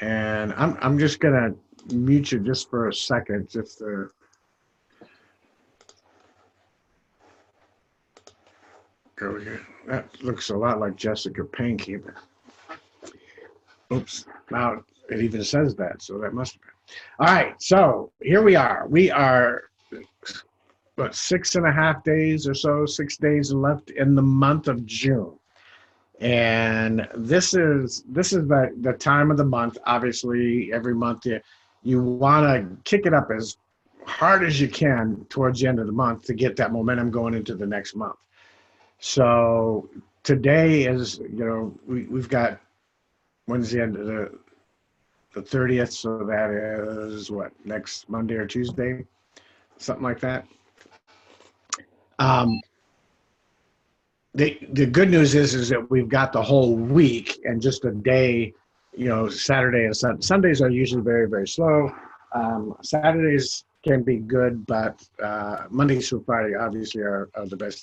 And I'm just gonna mute you just for a second, just to go here. That looks a lot like Jessica Pankey. Oops. Now it even says that, so that must have been. All right, so here we are. We are what 6.5 days or so, 6 days left in the month of June. And this is the time of the month. Obviously, every month you want to kick it up as hard as you can towards the end of the month to get that momentum going into the next month. So today is, we've got, when's the end of the 30th, so that is what, next Monday or Tuesday, something like that. Um, the good news is that we've got the whole week and just a day, Saturday and Sundays are usually very, very slow. Saturdays can be good, but Mondays through Friday obviously are the best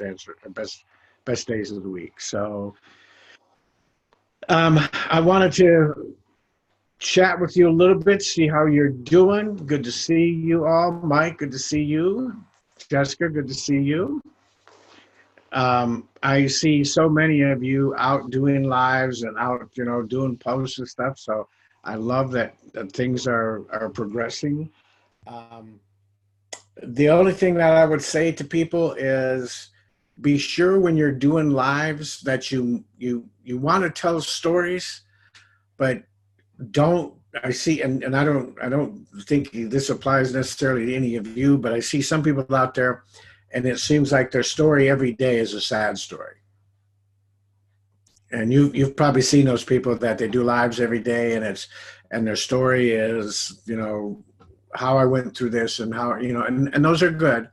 days of the week. So I wanted to chat with you a little bit, see how you're doing. Good to see you all. Mike, good to see you. Jessica, good to see you. I see so many of you out doing lives and out, doing posts and stuff. So I love that things are progressing. Um, the only thing that I would say to people is be sure when you're doing lives that you want to tell stories, but don't I see and I don't think this applies necessarily to any of you, but I see some people out there and it seems like their story every day is a sad story. And you've probably seen those people that they do lives every day and their story is, how I went through this and how, and those are good,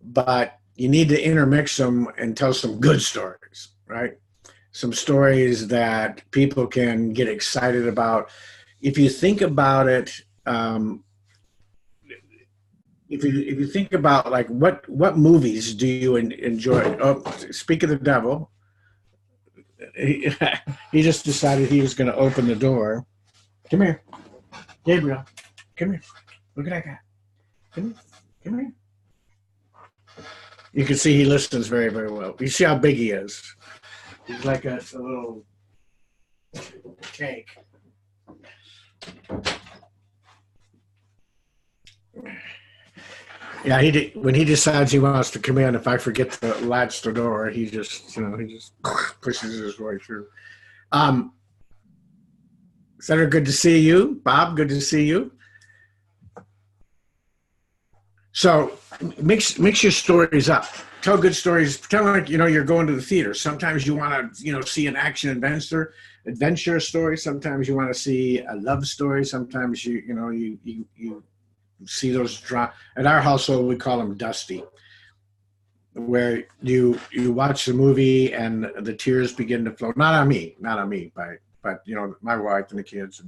but you need to intermix them and tell some good stories, right? Some stories that people can get excited about. If you think about it, if you think about like what movies do you enjoy? Oh, speak of the devil, he, he just decided he was going to open the door. Come here, Gabriel. Come here. Look at that guy. Come here. Come here. You can see he listens very, very well. You see how big he is. He's like a little tank. Yeah, when he decides he wants to come in, if I forget to latch the door, he just pushes his way through. Um, Senator, good to see you. Bob, good to see you. So mix your stories up. Tell good stories. Pretend like you're going to the theater. Sometimes you want to see an action adventure story. Sometimes you want to see a love story. Sometimes you see those drop. In our household, we call them dusty, where you watch the movie and the tears begin to flow. Not on me, but my wife and the kids.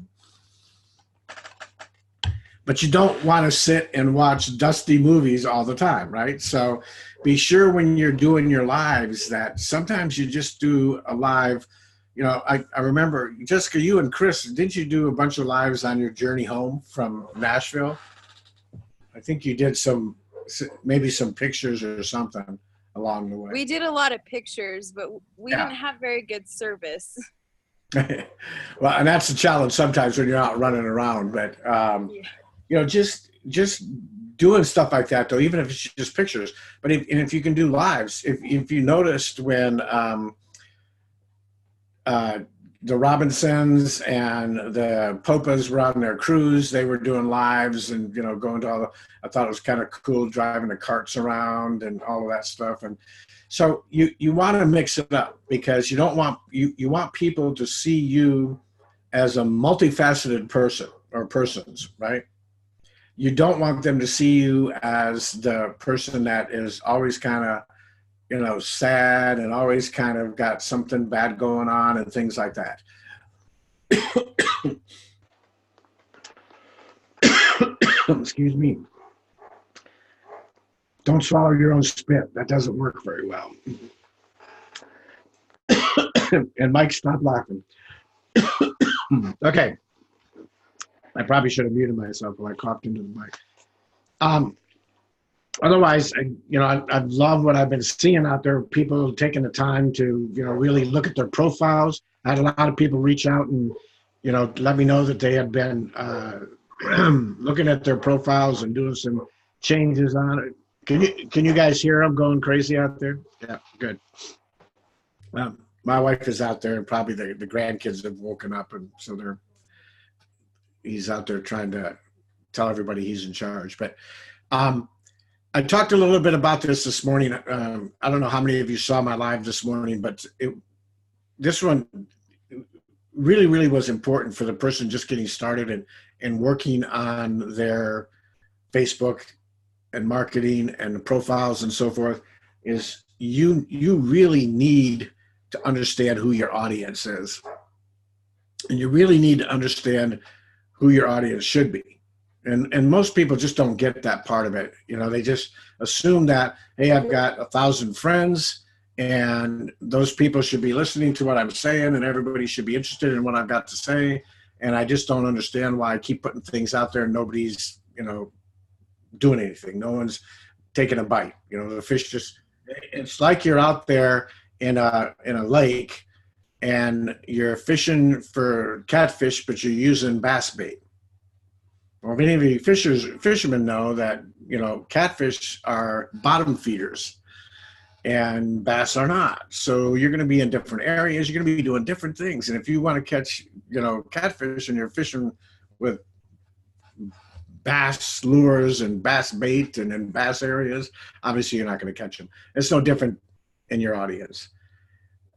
But you don't want to sit and watch dusty movies all the time, right? So be sure when you're doing your lives that sometimes you just do a live. I remember, Jessica, you and Chris, didn't you do a bunch of lives on your journey home from Nashville? I think you did maybe some pictures or something along the way. We did a lot of pictures, but we didn't have very good service. Well, and that's the challenge sometimes when you're out running around. But just doing stuff like that, though, even if it's just pictures. But if you can do lives, if you noticed when the Robinsons and the Popas were on their cruise, they were doing lives and going to I thought it was kind of cool driving the carts around and all of that stuff. And so you want to mix it up because you don't want you want people to see you as a multifaceted person or persons, right? You don't want them to see you as the person that is always kind of sad and always kind of got something bad going on and things like that. Excuse me. Don't swallow your own spit. That doesn't work very well. And Mike, stop laughing. Okay. I probably should have muted myself when I coughed into the mic. Otherwise, I love what I've been seeing out there. People taking the time to, really look at their profiles. I had a lot of people reach out and, let me know that they had been looking at their profiles and doing some changes on it. Can you guys hear them going crazy out there? Yeah, good. My wife is out there, and probably the grandkids have woken up, and so he's out there trying to tell everybody he's in charge. But I talked a little bit about this morning. I don't know how many of you saw my live this morning, but this one really, really was important for the person just getting started and working on their Facebook and marketing and the profiles and so forth. Is you really need to understand who your audience is, and you really need to understand who your audience should be. And most people just don't get that part of it. They just assume that, hey, I've got 1,000 friends and those people should be listening to what I'm saying and everybody should be interested in what I've got to say. And I just don't understand why I keep putting things out there and nobody's, doing anything. No one's taking a bite. The fish it's like you're out there in a lake and you're fishing for catfish, but you're using bass bait. Well, many of you fishermen know that, catfish are bottom feeders and bass are not. So you're going to be in different areas. You're going to be doing different things. And if you want to catch, catfish and you're fishing with bass lures and bass bait and in bass areas, obviously you're not going to catch them. It's no different in your audience.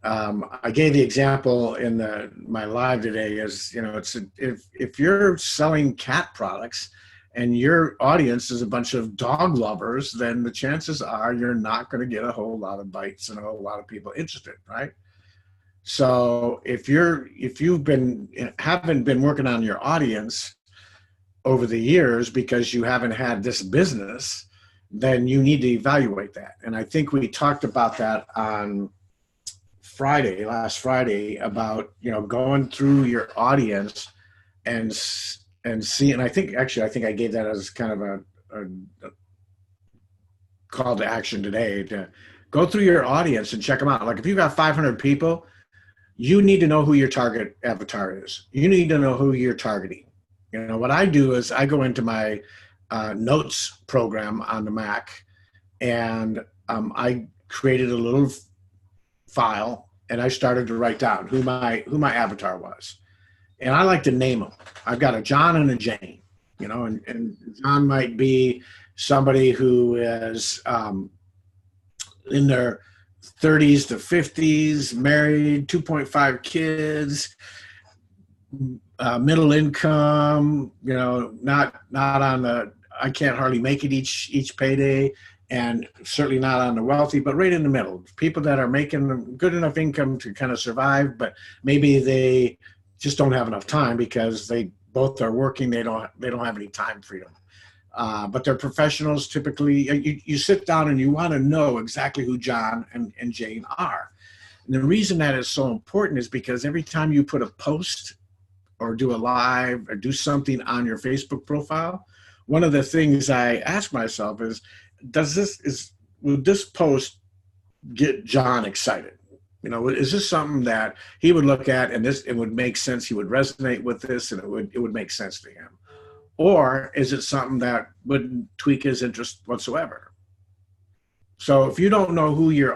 I gave the example in my live today is, if you're selling cat products and your audience is a bunch of dog lovers, then the chances are you're not going to get a whole lot of bites and a whole lot of people interested, right? So if you've haven't been working on your audience over the years because you haven't had this business, then you need to evaluate that. And I think we talked about that on last Friday, about, going through your audience and see. And I think I gave that as kind of a call to action today, to go through your audience and check them out. Like if you've got 500 people, you need to know who your target avatar is. You need to know who you're targeting. What I do is I go into my notes program on the Mac, and I created a little file, and I started to write down who my avatar was. And I like to name them. I've got a John and a Jane, and John might be somebody who is in their 30s to 50s, married, 2.5 kids, middle income, not on the, I can't hardly make it each payday, and certainly not on the wealthy, but right in the middle. People that are making good enough income to kind of survive, but maybe they just don't have enough time because they both are working. They don't have any time freedom. But they're professionals typically. You sit down and you want to know exactly who John and Jane are. And the reason that is so important is because every time you put a post or do a live or do something on your Facebook profile, one of the things I ask myself is, will this post get John excited? Is this something that he would look at and it would make sense? He would resonate with this, and it would make sense to him. Or is it something that wouldn't tweak his interest whatsoever? So if you don't know who your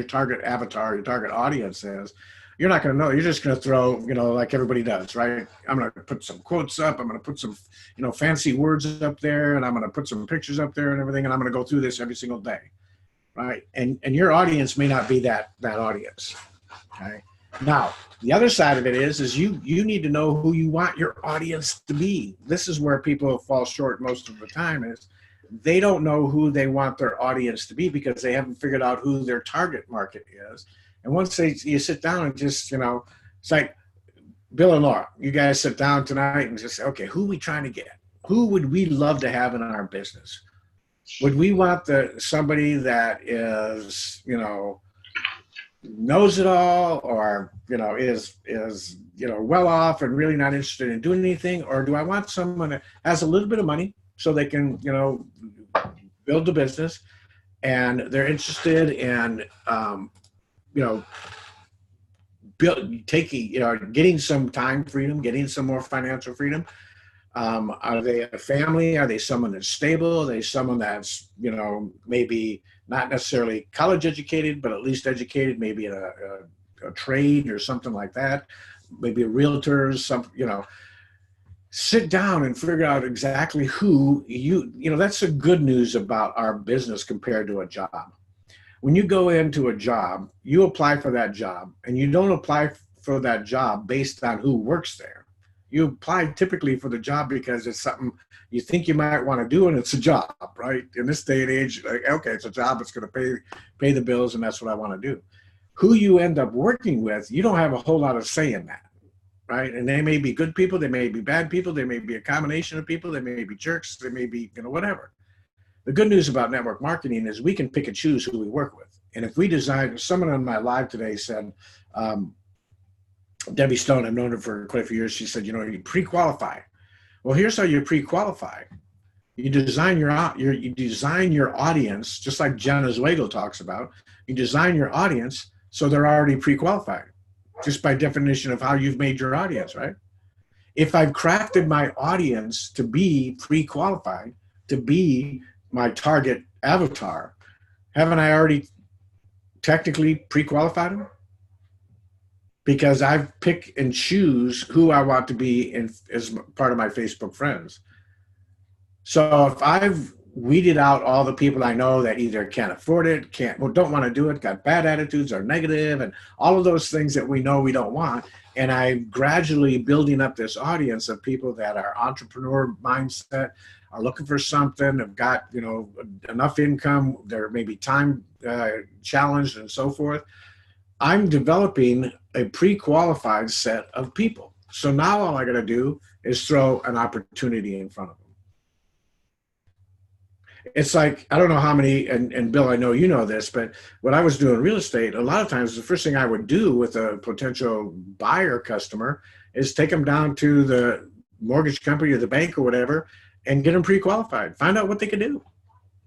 target avatar, your target audience is, you're not going to know. You're just going to throw, like everybody does, right? I'm going to put some quotes up. I'm going to put some, fancy words up there, and I'm going to put some pictures up there and everything. And I'm going to go through this every single day, right? And your audience may not be that audience. Okay. Now, the other side of it is you need to know who you want your audience to be. This is where people fall short most of the time, is they don't know who they want their audience to be because they haven't figured out who their target market is. And once you sit down and just, it's like Bill and Laura, you guys sit down tonight and just say, okay, who are we trying to get? Who would we love to have in our business? Would we want somebody that is, knows it all, or is well off and really not interested in doing anything, or do I want someone that has a little bit of money so they can build the business, and they're interested in you know getting some time freedom, getting some more financial freedom. Are they a family? Are they someone that's stable? Are they someone that's, maybe not necessarily college educated, but at least educated, maybe in a trade or something like that? Maybe a realtor, sit down and figure out exactly who that's the good news about our business compared to a job. When you go into a job, you apply for that job, and you don't apply for that job based on who works there. You apply typically for the job because it's something you think you might want to do, and it's a job, right? In this day and age, like, okay, it's a job that's going to pay the bills, and that's what I want to do. Who you end up working with, you don't have a whole lot of say in that, right? And they may be good people, they may be bad people, they may be a combination of people, they may be jerks, they may be, whatever. The good news about network marketing is we can pick and choose who we work with. And if we design, someone on my live today said, Debbie Stone, I've known her for quite a few years. She said, you pre-qualify. Well, here's how you pre-qualify. You design your audience, just like Jenna Zweigel talks about. You design your audience so they're already pre-qualified, just by definition of how you've made your audience, right? If I've crafted my audience to be pre-qualified, to be my target avatar, haven't I already technically pre-qualified them? Because I've pick and choose who I want to be as part of my Facebook friends. So if I've weeded out all the people I know that either can't afford it, don't want to do it, got bad attitudes, are negative, and all of those things that we know we don't want, and I'm gradually building up this audience of people that are entrepreneur mindset, are looking for something, have got enough income, they're maybe time challenged and so forth. I'm developing a pre-qualified set of people. So now all I got to do is throw an opportunity in front of them. It's like, I don't know how many, and Bill, I know you know this, but when I was doing real estate, a lot of times the first thing I would do with a potential buyer customer is take them down to the mortgage company or the bank or whatever and get them pre-qualified, find out what they can do,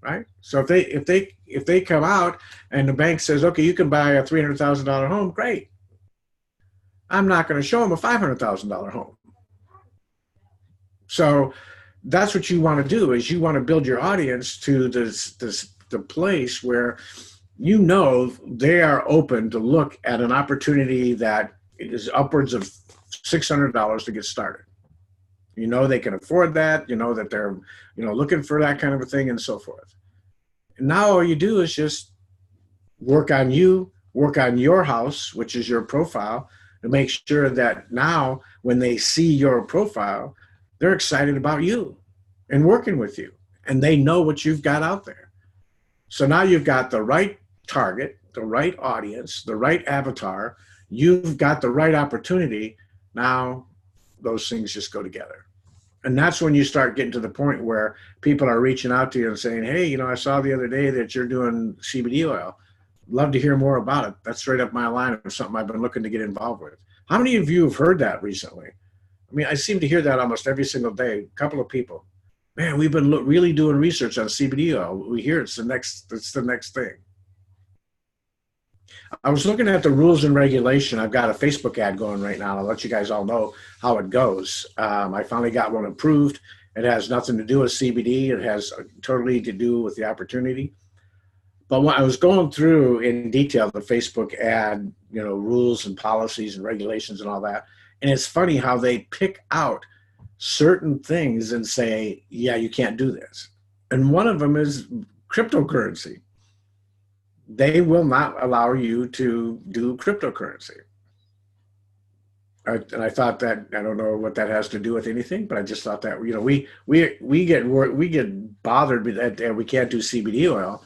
right? So if they come out and the bank says, okay, you can buy a $300,000 home, great. I'm not going to show them a $500,000 home. So that's what you want to do, is you want to build your audience to the place where they are open to look at an opportunity that is upwards of $600 to get started. They can afford that, that they're looking for that kind of a thing and so forth. And now all you do is just work on your house, which is your profile, to make sure that now when they see your profile, they're excited about you and working with you, and they know what you've got out there. So now you've got the right target, the right audience, the right avatar, you've got the right opportunity. Now those things just go together. And that's when you start getting to the point where people are reaching out to you and saying, hey, I saw the other day that you're doing CBD oil. Love to hear more about it. That's right up my line of something I've been looking to get involved with. How many of you have heard that recently? I mean, I seem to hear that almost every single day. A couple of people. Man, we've been really doing research on CBD oil. We hear it's the next thing. I was looking at the rules and regulation. I've got a Facebook ad going right now. I'll let you guys all know how it goes. I finally got one approved. It has nothing to do with CBD. It has totally to do with the opportunity. But when I was going through in detail the Facebook ad, rules and policies and regulations and all that, and it's funny how they pick out certain things and say, yeah, you can't do this. And one of them is cryptocurrency. They will not allow you to do cryptocurrency. And I thought that, I don't know what that has to do with anything, but I just thought that, we get bothered with that we can't do CBD oil.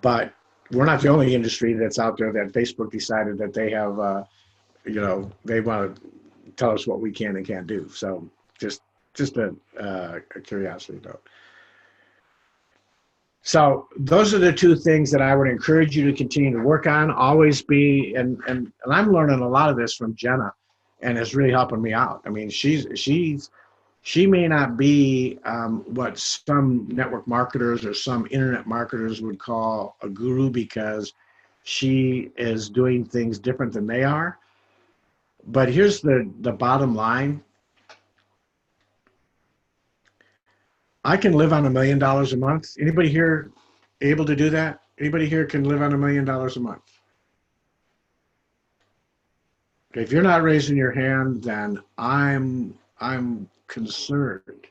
But we're not the only industry that's out there that Facebook decided that they have, they want to tell us what we can and can't do. So just a curiosity note. So those are the two things that I would encourage you to continue to work on. Always be, and I'm learning a lot of this from Jenna, and it's really helping me out. I mean, she may not be what some network marketers or some internet marketers would call a guru because she is doing things different than they are. But here's the bottom line. I can live on $1 million a month. Anybody here able to do that? Anybody here can live on $1 million a month? Okay, if you're not raising your hand, then I'm concerned.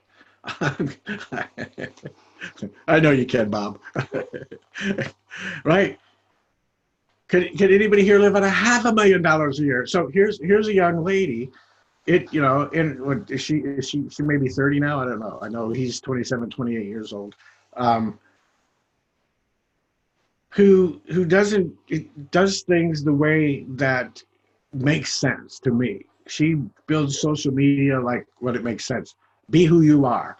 I know you can, Bob. Right? Can anybody here live on $500,000 a year? So here's a young lady. And what is she may be 30 now? I don't know. I know he's 27, 28 years old. Who does things the way that makes sense to me. She builds social media like what it makes sense. Be who you are.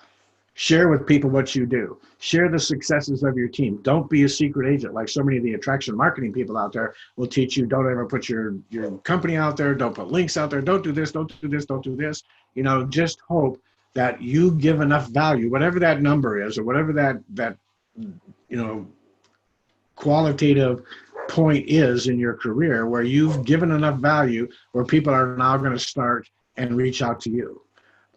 Share with people what you do. Share the successes of your team. Don't be a secret agent like so many of the attraction marketing people out there will teach you. Don't ever put your company out there. Don't put links out there. Don't do this. Don't do this. Don't do this. Just hope that you give enough value, whatever that number is, or whatever that qualitative point is in your career, where you've given enough value where people are now going to start and reach out to you.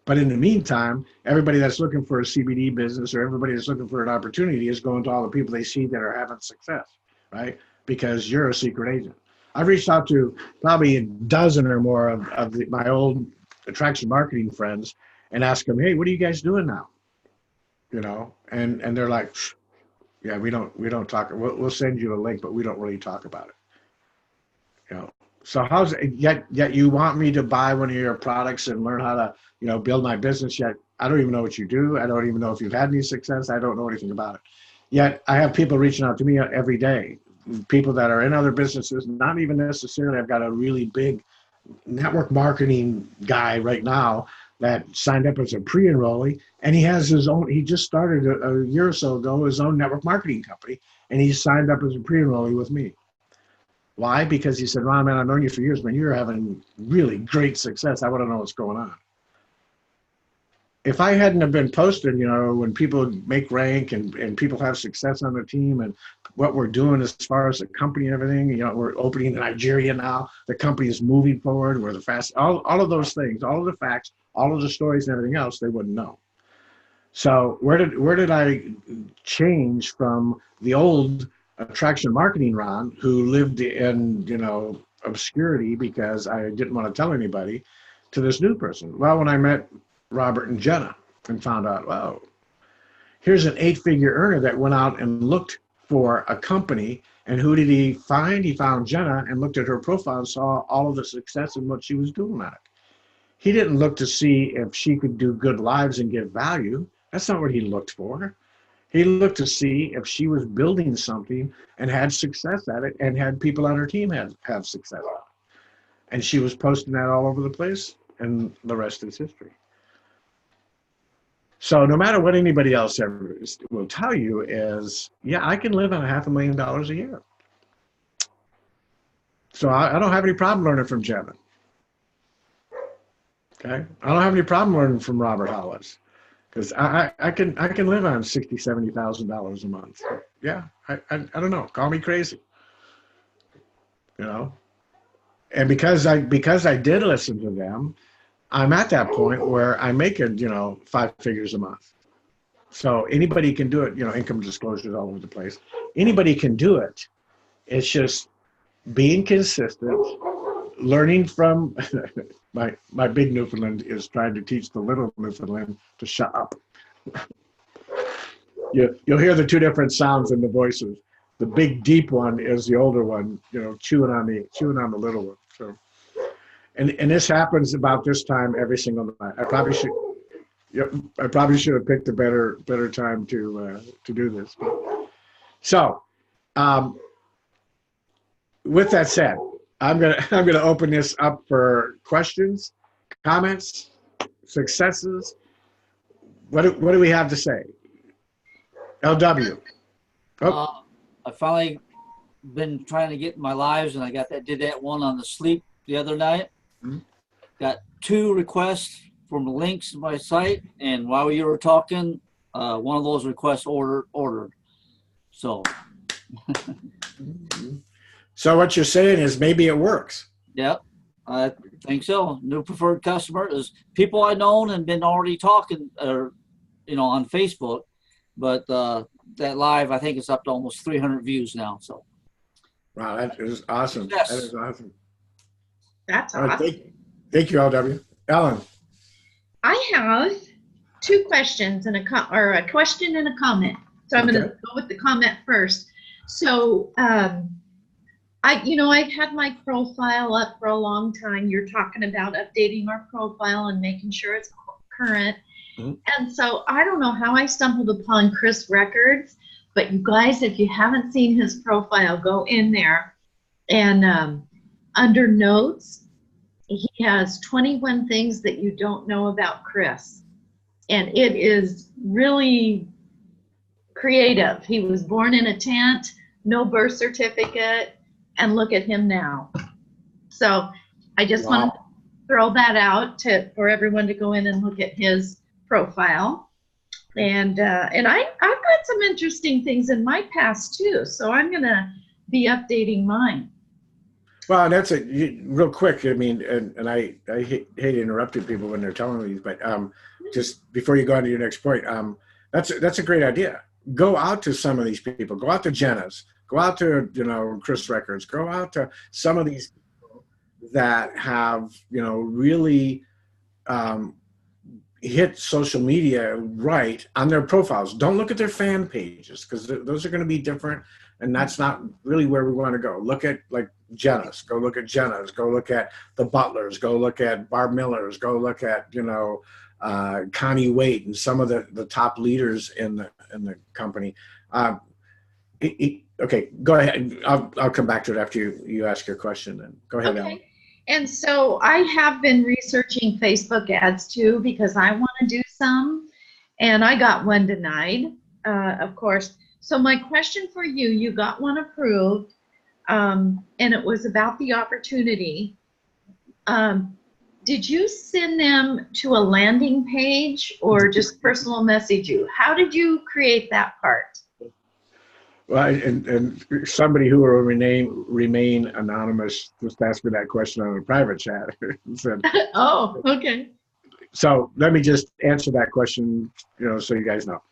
But in the meantime, everybody that's looking for a CBD business or everybody that's looking for an opportunity is going to all the people they see that are having success, right? Because you're a secret agent. I've reached out to probably a dozen or more of my old attraction marketing friends and asked them, hey, what are you guys doing now? And they're like, yeah, we don't talk. We'll send you a link, but we don't really talk about it. So yet you want me to buy one of your products and learn how to build my business, yet I don't even know what you do. I don't even know if you've had any success. I don't know anything about it. Yet I have people reaching out to me every day, people that are in other businesses, not even necessarily. I've got a really big network marketing guy right now that signed up as a pre-enrollee, and he just started a year or so ago his own network marketing company, and he signed up as a pre-enrollee with me. Why? Because he said, Ron, man, I've known you for years, man. You're having really great success. I want to know what's going on. If I hadn't have been posting, when people make rank and people have success on the team and what we're doing as far as the company and everything, we're opening in Nigeria now. The company is moving forward. We're the fast, all of those things, all of the facts, all of the stories and everything else, they wouldn't know. So where did I change from the old attraction marketing Ron, who lived in, obscurity because I didn't want to tell anybody, to this new person? Well, when I met Robert and Jenna and found out, wow, here's an 8-figure earner that went out and looked for a company. And who did he find? He found Jenna and looked at her profile and saw all of the success and what she was doing at it. He didn't look to see if she could do good lives and give value. That's not what he looked for. He looked to see if she was building something and had success at it and had people on her team have success at it. And she was posting that all over the place, and the rest is history. So no matter what anybody else ever will tell you is, yeah, I can live on $500,000 a year. So I don't have any problem learning from Jenna. Okay, I don't have any problem learning from Robert Hollis, because I can live on $60,000, $70,000 a month. Yeah, I don't know. Call me crazy. And because I did listen to them, I'm at that point where I'm making, 5 figures a month. So anybody can do it, income disclosures all over the place. Anybody can do it. It's just being consistent, learning from, my big Newfoundland is trying to teach the little Newfoundland to shut up. You'll hear the two different sounds in the voices. The big deep one is the older one, chewing on the little one. So. And this happens about this time every single night. I probably should have picked a better time to do this. So, with that said, I'm gonna open this up for questions, comments, successes. What do we have to say? LW. Oh, I finally been trying to get my lives, and did that one on the sleep the other night. Mhm. Got 2 requests from links to my site, and while you were talking, one of those requests ordered. So so what you're saying is maybe it works. yeah, I think so. New preferred customer is people I known and been already talking, or on Facebook, but that live I think it's up to almost 300 views now. So Wow, that is awesome. Yes. That is awesome. That's All right, awesome. thank you, LW. Ellen. I have 2 questions and a question and a comment. So I'm going to Okay. go with the comment first. So, I've had my profile up for a long time. You're talking about updating our profile and making sure it's current. Mhm. And so I don't know how I stumbled upon Chris Records, but you guys, if you haven't seen his profile, go in there and under notes, he has 21 things that you don't know about Chris. And it is really creative. He was born in a tent, no birth certificate, and look at him now. So I just want to Wow. throw that out for everyone to go in and look at his profile. And I've got some interesting things in my past too. So I'm going to be updating mine. Well, that's real quick. I mean, and I hate interrupting people when they're telling me these, but just before you go on to your next point, that's a great idea. Go out to some of these people. Go out to Jenna's. Go out to Chris Records. Go out to some of these people that have really hit social media right on their profiles. Don't look at their fan pages because those are going to be different, and that's not really where we want to go. Look at like Jenna's. Go look at Jenna's. Go look at the Butlers. Go look at Barb Miller's. Go look at Connie Waite and some of the top leaders in the company. Okay, go ahead. I'll come back to it after you ask your question. Then go ahead, Ellen. Okay. And so I have been researching Facebook ads too because I want to do some, and I got one denied, of course. So my question for you, you got one approved, and it was about the opportunity. Did you send them to a landing page or just personal message you? How did you create that part? Well, and somebody who will remain anonymous just asked me that question on a private chat. Said, Oh, okay. so let me just answer that question, so you guys know.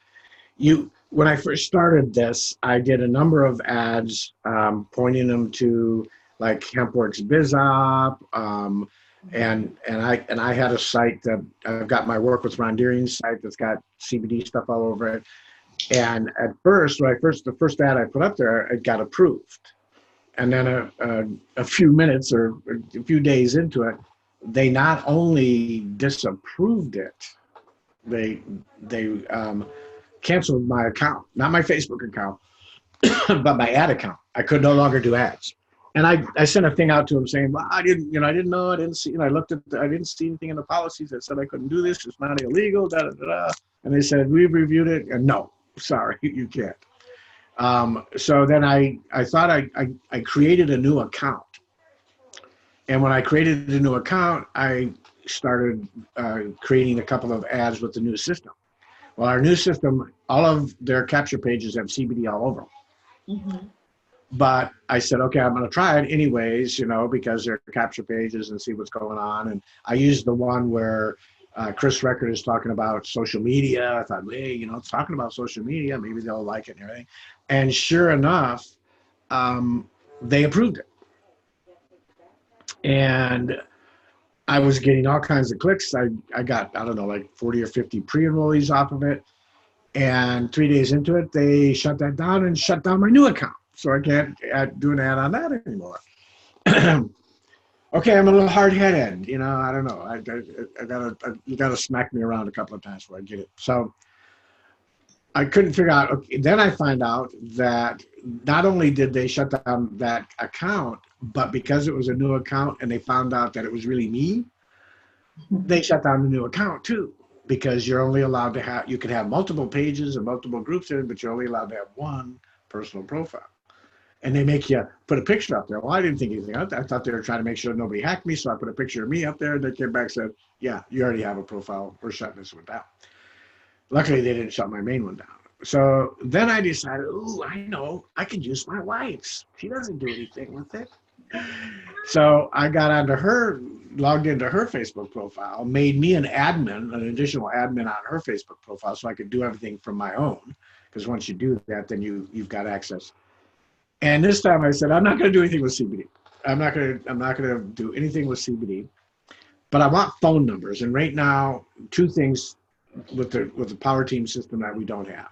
When I first started this, I did a number of ads pointing them to like HempWorks BizOp, and I had a site that I've got my Work with Ron Deering's site that's got CBD stuff all over it. And at first, the first ad I put up there, it got approved. And then a few minutes or a few days into it, they not only disapproved it, they canceled my account, not my Facebook account, but my ad account. I could no longer do ads. And I sent a thing out to them saying, well, I didn't know, I didn't see, I looked at, I didn't see anything in the policies that said I couldn't do this. It's not illegal, da da da da. And they said, we've reviewed it, and no. Sorry, you can't. So then I thought I created a new account. And when I created a new account, I started creating a couple of ads with the new system. Well, our new system, all of their capture pages have CBD all over them. Mm-hmm. But I said, okay, I'm going to try it anyways, because they're capture pages and see what's going on. And I used the one where Chris Record is talking about social media. I thought, hey, it's talking about social media. Maybe they'll like it and everything. And sure enough, they approved it. And I was getting all kinds of clicks. I got, I don't know, like 40 or 50 pre-enrollees off of it. And 3 days into it, they shut that down and shut down my new account. So I can't do an ad on that anymore. Okay, I'm a little hard-headed, I don't know. You gotta smack me around a couple of times before I get it. So I couldn't figure out. Okay, then I find out that not only did they shut down that account, but because it was a new account and they found out that it was really me, they shut down the new account too. Because you're only allowed to have, you can have multiple pages and multiple groups in it, but you're only allowed to have one personal profile. And they make you put a picture up there. Well, I didn't think anything of it. I thought they were trying to make sure nobody hacked me. So I put a picture of me up there. They came back and said, yeah, you already have a profile. We're shutting this one down. Luckily, they didn't shut my main one down. So then I decided, ooh, I know, I could use my wife's. She doesn't do anything with it. So I got onto her, logged into her Facebook profile, made me an admin, an additional admin on her Facebook profile so I could do everything from my own. Because once you do that, then you've got access. And this time I said, I'm not going to do anything with CBD. I'm not going to do anything with CBD, but I want phone numbers. And right now, two things with the Power Team system that we don't have.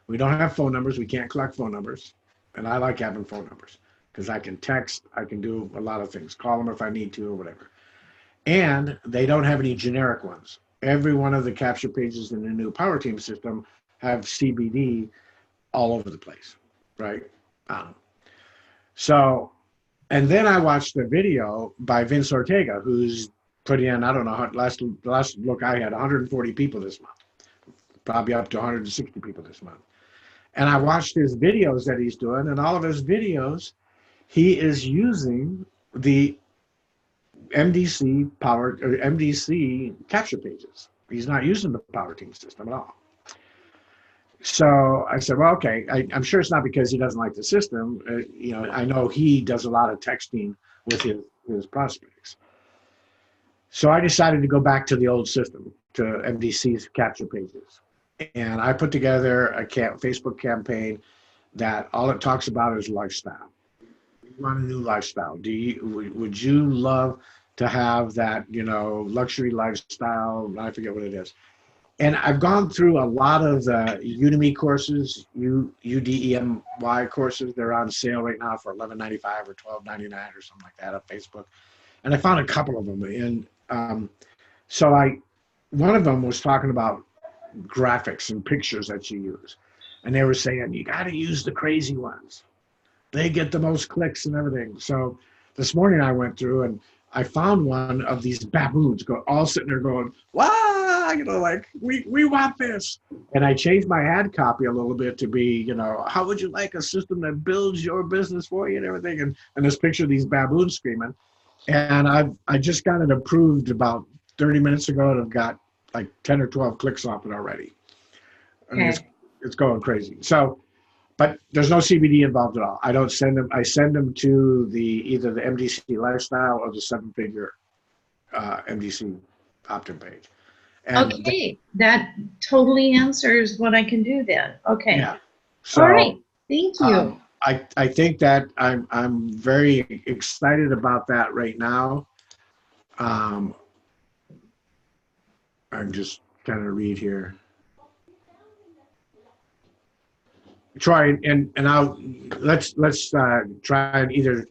We don't have phone numbers. We can't collect phone numbers. And I like having phone numbers because I can text, I can do a lot of things, call them if I need to or whatever. And they don't have any generic ones. Every one of the capture pages in the new Power Team system have CBD all over the place, right? So, and then I watched a video by Vince Ortega, who's put in, I don't know, last look I had 140 people this month, probably up to 160 people this month. And I watched his videos that he's doing, and all of his videos, he is using the MDC capture pages. He's not using the Power Team system at all. So I said, well, okay, I'm sure it's not because he doesn't like the system. I know he does a lot of texting with his prospects. So I decided to go back to the old system, to MDC's capture pages. And I put together a Facebook campaign that all it talks about is lifestyle. You want a new lifestyle. Would you love to have that, luxury lifestyle? I forget what it is. And I've gone through a lot of the Udemy courses, UDEMY courses. They're on sale right now for $11.95 or $12.99 or something like that on Facebook. And I found a couple of them. And one of them was talking about graphics and pictures that you use. And they were saying, you got to use the crazy ones. They get the most clicks and everything. So this morning I went through and I found one of these baboons all sitting there going, wow, like, we want this. And I changed my ad copy a little bit to be, how would you like a system that builds your business for you and everything? And this picture of these baboons screaming. And I just got it approved about 30 minutes ago, and I've got like 10 or 12 clicks off it already. I mean, it's going crazy. So, but there's no CBD involved at all. I don't send them. I send them to either the MDC Lifestyle or the 7-figure MDC opt-in page. And okay, that totally answers what I can do then. Okay. Yeah. So, all right. Thank you. I think that I'm very excited about that right now. I'm just trying to read here. Try and let's try and either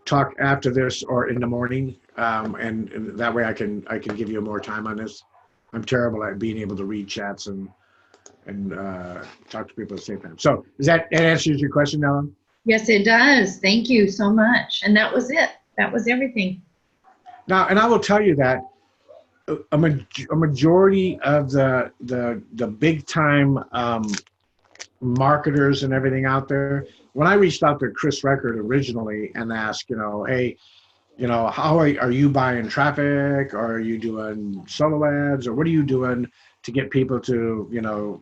talk after this or in the morning, and that way I can give you more time on this. I'm terrible at being able to read chats and talk to people at the same time. So that answers your question, Ellen? Yes, it does. Thank you so much. And that was it. That was everything. Now, and I will tell you that a majority of the big time marketers and everything out there, when I reached out to Chris Record originally and asked, hey, how are you buying traffic, or are you doing solo ads, or what are you doing to get people to, your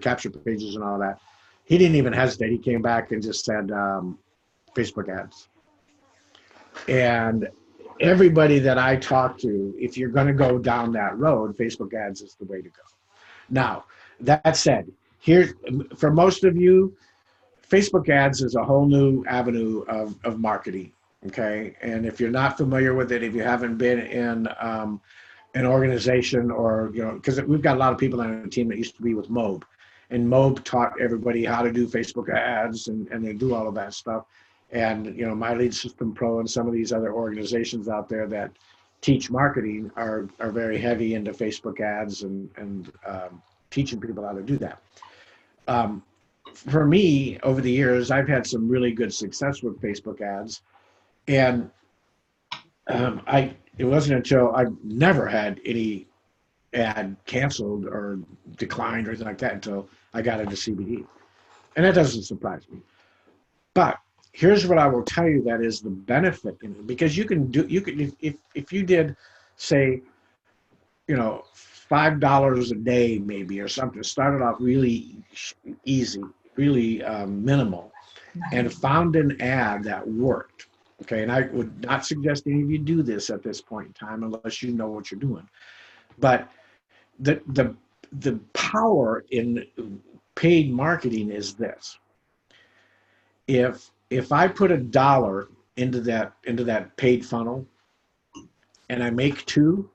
capture pages and all that? He didn't even hesitate. He came back and just said Facebook ads. And everybody that I talk to, if you're going to go down that road, Facebook ads is the way to go. Now, that said, here, for most of you, Facebook ads is a whole new avenue of marketing, okay? And if you're not familiar with it, if you haven't been in an organization or, because we've got a lot of people on the team that used to be with Mobe, and Mobe taught everybody how to do Facebook ads and they do all of that stuff. And, My Lead System Pro and some of these other organizations out there that teach marketing are very heavy into Facebook ads and teaching people how to do that. For me, over the years, I've had some really good success with Facebook ads. And it wasn't until I've never had any ad canceled or declined or anything like that until I got into CBD. And that doesn't surprise me. But here's what I will tell you that is the benefit in it, because you can if you did, say, $5 a day maybe or something, started off really easy, really minimal, and found an ad that worked. Okay, and I would not suggest any of you do this at this point in time unless you know what you're doing. But the power in paid marketing is this. If I put $1 into that paid funnel and I make 2,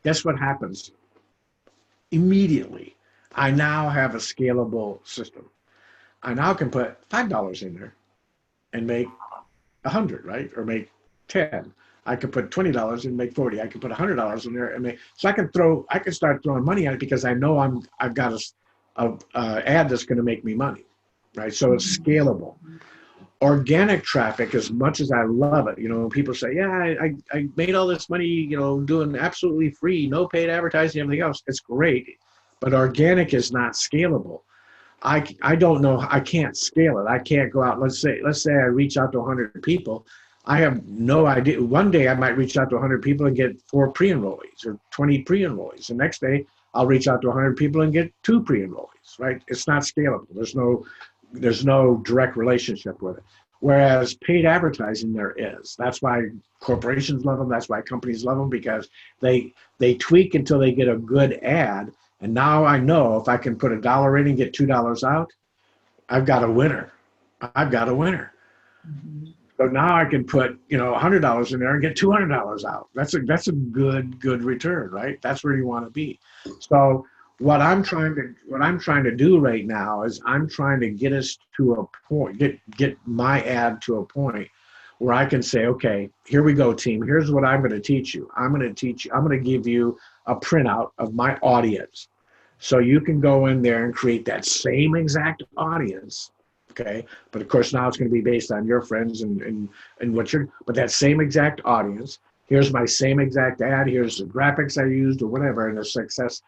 guess what happens? Immediately, I now have a scalable system. I now can put $5 in there and make 100, right? Or make 10. I could put $20 and make 40. I could put $100 in there and make. So I can start throwing money at it because I know I've got a ad that's going to make me money, right? So it's scalable. Organic traffic, as much as I love it, people say, yeah, I made all this money, doing absolutely free, no paid advertising, everything else. It's great, but organic is not scalable. I don't know. I can't scale it. I can't go out. Let's say I reach out to 100 people. I have no idea. One day I might reach out to 100 people and get 4 pre-enrollees or 20 pre-enrollees. The next day I'll reach out to 100 people and get 2 pre-enrollees, right? It's not scalable. There's no direct relationship with it. Whereas paid advertising, there is. That's why corporations love them. That's why companies love them, because they tweak until they get a good ad. And now I know if I can put $1 in and get $2 out, I've got a winner. Mm-hmm. So now I can put $100 in there and get $200 out. That's a good return, right? That's where you want to be. So what I'm trying to do right now is I'm trying to get us to a point, get my ad to a point where I can say, okay, here we go, team. Here's what I'm going to teach you. I'm going to give you a printout of my audience. So you can go in there and create that same exact audience. Okay. But of course, now it's going to be based on your friends and but that same exact audience. Here's my same exact ad. Here's the graphics I used or whatever, and the success,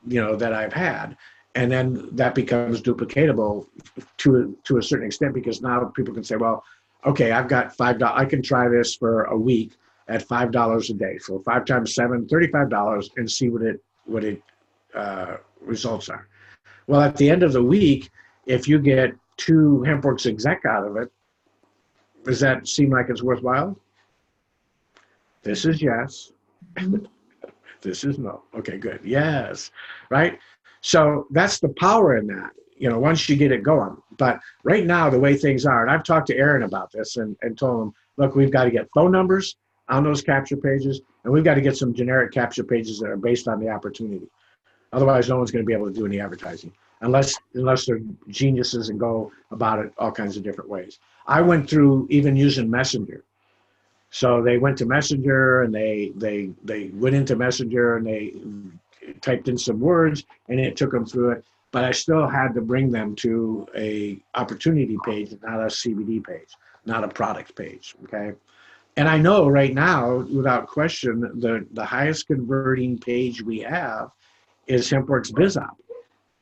that I've had. And then that becomes duplicatable to a certain extent, because now people can say, well, okay, I've got $5. I can try this for a week at $5 a day. So 5 times 7, $35, and see what it results are. Well, at the end of the week, if you get 2 HempWorks exec out of it, does that seem like it's worthwhile? This is yes. This is no. Okay, good. Yes, right? So that's the power in that, once you get it going. But right now, the way things are, and I've talked to Aaron about this and told him, look, we've got to get phone numbers on those capture pages, and we've got to get some generic capture pages that are based on the opportunity. Otherwise, no one's going to be able to do any advertising unless they're geniuses and go about it all kinds of different ways. I went through even using Messenger. So they went to Messenger and they went into Messenger and they typed in some words and it took them through it. But I still had to bring them to a opportunity page, not a CBD page, not a product page. Okay. And I know right now, without question, the highest converting page we have is HempWorks BizOp,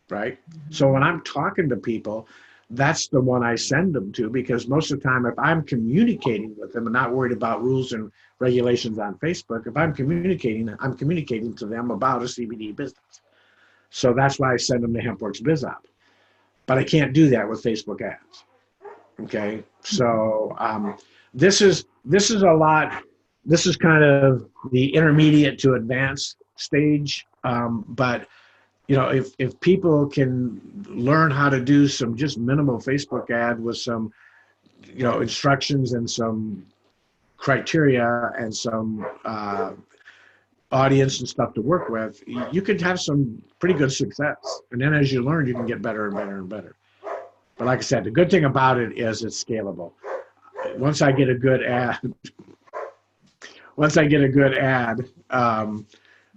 right? Mm-hmm. So when I'm talking to people, that's the one I send them to, because most of the time, if I'm communicating with them and not worried about rules and regulations on Facebook, if I'm communicating to them about a CBD business. So that's why I send them to HempWorks BizOp. But I can't do that with Facebook ads. Okay, so this is a lot. This is kind of the intermediate to advanced stage. But if people can learn how to do some just minimal Facebook ad with some, instructions and some criteria and some audience and stuff to work with, you could have some pretty good success. And then as you learn, you can get better and better and better. But like I said, the good thing about it is it's scalable. Once I get a good ad,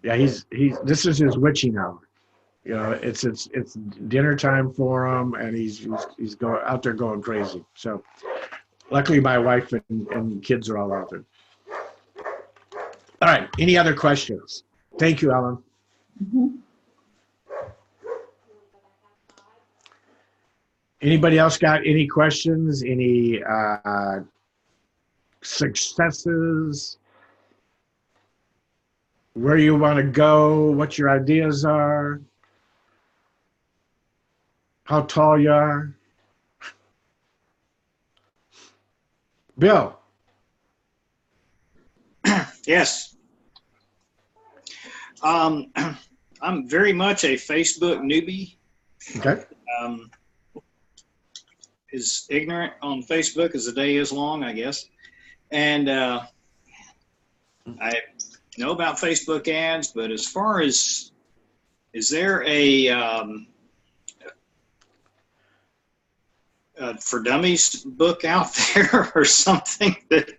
this is his witching hour. It's dinner time for him, and he's going out there going crazy. So luckily my wife and kids are all out there. All right, any other questions? Thank you, Ellen. Mm-hmm. Anybody else got any questions? Any successes? Where you want to go? What your ideas are? How tall you are? Bill. Yes. I'm very much a Facebook newbie. Okay. Is ignorant on Facebook as the day is long, I guess. And I know about Facebook ads, but as far as, is there a for dummies book out there or something that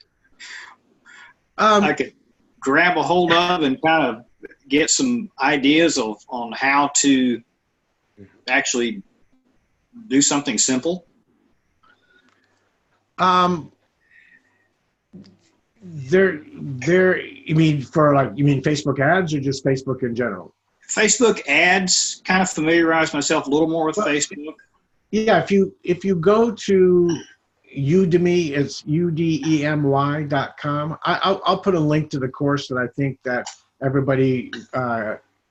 I could grab a hold of and kind of get some ideas on how to actually do something simple? You mean Facebook ads or just Facebook in general? Facebook ads, kind of familiarize myself a little more with Facebook. Yeah, if you go to Udemy, it's udemy.com. I'll put a link to the course that I think that everybody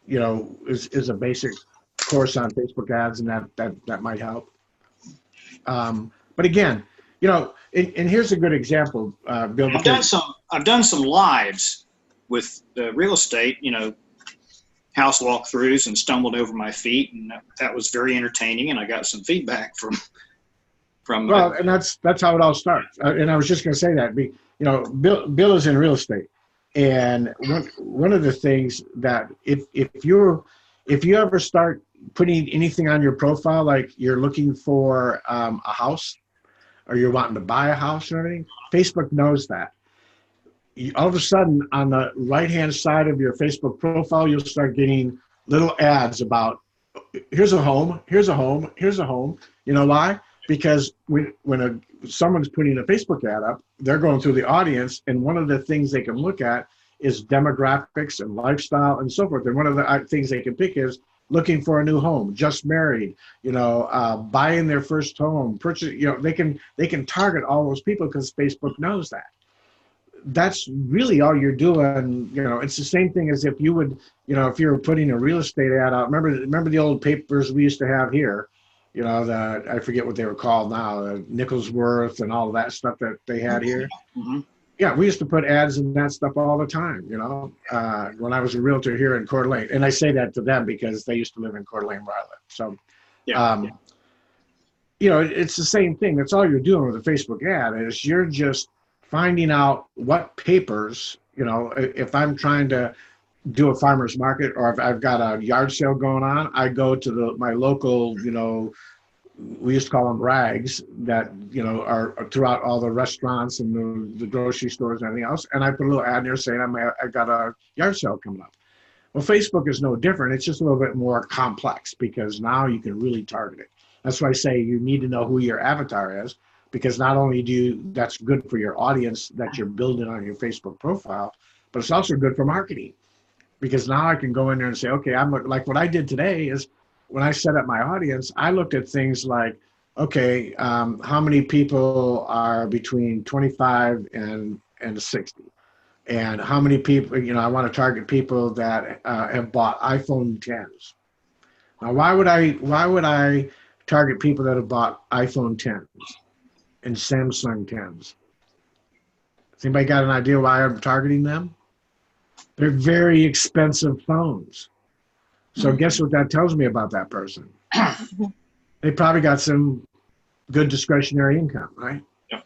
is a basic course on Facebook ads, and that might help. But again, and here's a good example, Bill. I've done some lives with real estate, house walkthroughs, and stumbled over my feet, and that was very entertaining, and I got some feedback from. Well, and that's how it all starts. And I was just going to say that, Bill is in real estate, and one of the things that if you ever start putting anything on your profile, like you're looking for a house, or you're wanting to buy a house or anything, Facebook knows that. All of a sudden, on the right-hand side of your Facebook profile, you'll start getting little ads about, here's a home, here's a home, here's a home. You know why? Because when someone's putting a Facebook ad up, they're going through the audience, and one of the things they can look at is demographics and lifestyle and so forth. And one of the things they can pick is looking for a new home, just married, buying their first home, purchase. They can target all those people because Facebook knows that. That's really all you're doing. It's the same thing as if you would, if you were putting a real estate ad out. Remember the old papers we used to have here, I forget what they were called now, Nicholsworth and all of that stuff that they had here. Mm-hmm. Yeah, we used to put ads in that stuff all the time, when I was a realtor here in Coeur d'Alene. And I say that to them because they used to live in Coeur d'Alene where I live. So, it's the same thing. That's all you're doing with a Facebook ad is you're just finding out what papers, if I'm trying to do a farmer's market or if I've got a yard sale going on, I go to my local, we used to call them rags that, are throughout all the restaurants and the grocery stores and everything else. And I put a little ad in there saying I got a yard sale coming up. Well, Facebook is no different. It's just a little bit more complex because now you can really target it. That's why I say you need to know who your avatar is, because not only that's good for your audience that you're building on your Facebook profile, but it's also good for marketing. Because now I can go in there and say, okay, like what I did today is when I set up my audience, I looked at things like, okay, how many people are between 25 and 60? And how many people, I want to target people that have bought iPhone 10s. Now, why would I target people that have bought iPhone 10s and Samsung 10s? Has anybody got an idea why I'm targeting them? They're very expensive phones. So guess what that tells me about that person? They probably got some good discretionary income, right? Yep.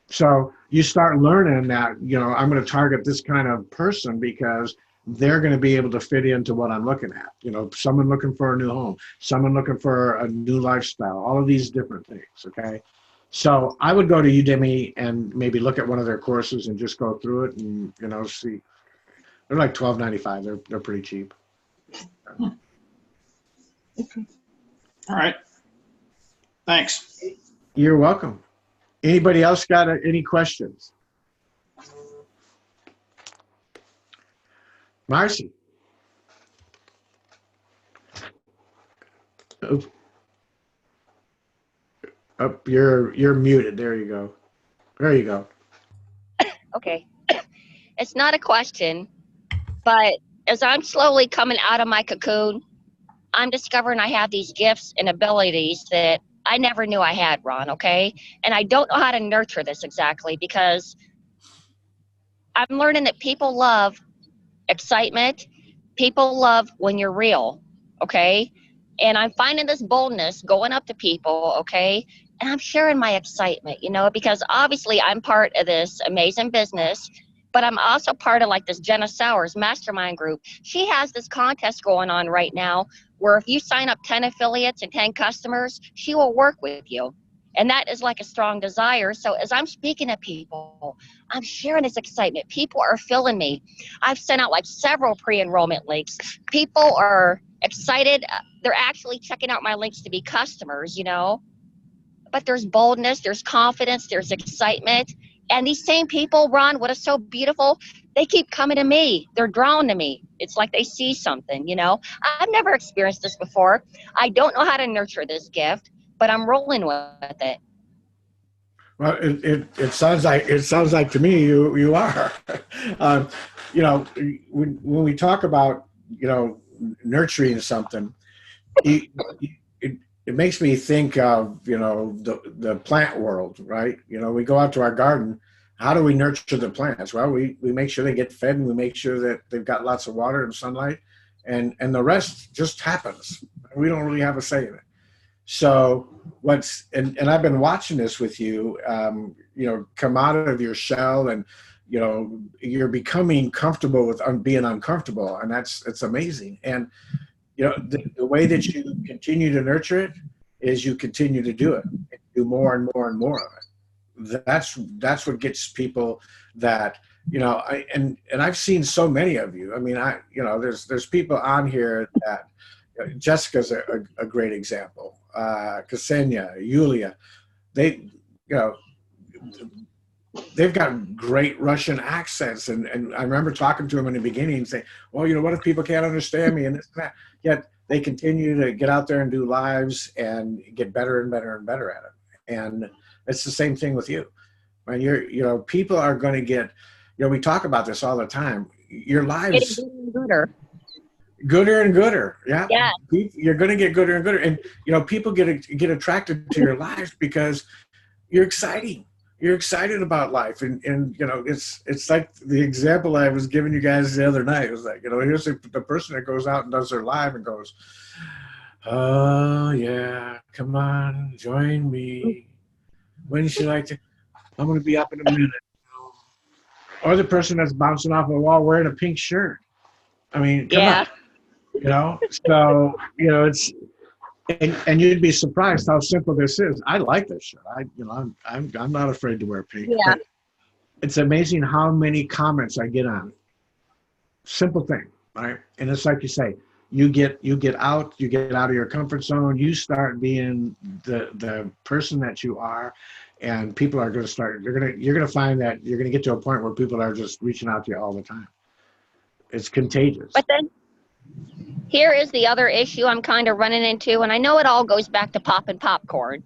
So you start learning that, I'm going to target this kind of person because they're going to be able to fit into what I'm looking at. Someone looking for a new home, someone looking for a new lifestyle, all of these different things, okay? So I would go to Udemy and maybe look at one of their courses and just go through it and, see. They're like $12.95. They're pretty cheap. Okay. All right. Thanks. You're welcome. Anybody else got any questions? Marcy. Up, you're muted. There you go. There you go. Okay. It's not a question, but as I'm slowly coming out of my cocoon, I'm discovering I have these gifts and abilities that I never knew I had, Ron, okay? And I don't know how to nurture this exactly because I'm learning that people love excitement. People love when you're real, okay? And I'm finding this boldness going up to people, okay? And I'm sharing my excitement, you know, because obviously I'm part of this amazing business, but I'm also part of like this Jenna Sowers mastermind group. She has this contest going on right now where if you sign up 10 affiliates and 10 customers, she will work with you. And that is like a strong desire. So as I'm speaking to people, I'm sharing this excitement. People are feeling me. I've sent out like several pre-enrollment links. People are excited. They're actually checking out my links to be customers, you know. But there's boldness, there's confidence, there's excitement. And these same people, Ron, what is so beautiful, they keep coming to me. They're drawn to me. It's like they see something, you know. I've never experienced this before. I don't know how to nurture this gift, but I'm rolling with it. Well, it sounds like to me you are. You know, when we talk about, you know, nurturing something, it makes me think of, you know, the plant world, right? You know, we go out to our garden. How do we nurture the plants? Well, we make sure they get fed, and we make sure that they've got lots of water and sunlight, and the rest just happens. We don't really have a say in it. So and I've been watching this with you, you know, come out of your shell, and, you know, you're becoming comfortable with being uncomfortable, and it's amazing. And, you know, the way that you continue to nurture it is you continue to do it, and do more and more and more of it. That's what gets people that, you know, and I've seen so many of you. I mean, you know, there's people on here that, Jessica's a great example. Ksenia, Yulia, they, you know, they've got great Russian accents, and I remember talking to them in the beginning and saying, well, you know, what if people can't understand me and this and that? Yet they continue to get out there and do lives and get better and better and better at it. And it's the same thing with you. When you know, people are going to get, you know, we talk about this all the time. Your lives Getting gooder. Gooder and gooder. Yeah. Yeah. You're going to get gooder and gooder. And, you know, people get attracted to your lives because you're exciting. You're excited about life. And you know, it's like the example I was giving you guys the other night. It was like, you know, here's the person that goes out and does their live and goes, oh, yeah, come on, join me. When should I I'm going to be up in a minute. Or the person that's bouncing off a wall wearing a pink shirt. I mean, come on. You know, so, you know, it's, and you'd be surprised how simple this is. I like this shirt. I'm not afraid to wear pink. Yeah. It's amazing how many comments I get on it. Simple thing, right? And it's like you say, you get out of your comfort zone. You start being the person that you are, and people are going to start. You're going to find that you're going to get to a point where people are just reaching out to you all the time. It's contagious. But then here is the other issue I'm kind of running into, and I know it all goes back to popping popcorn.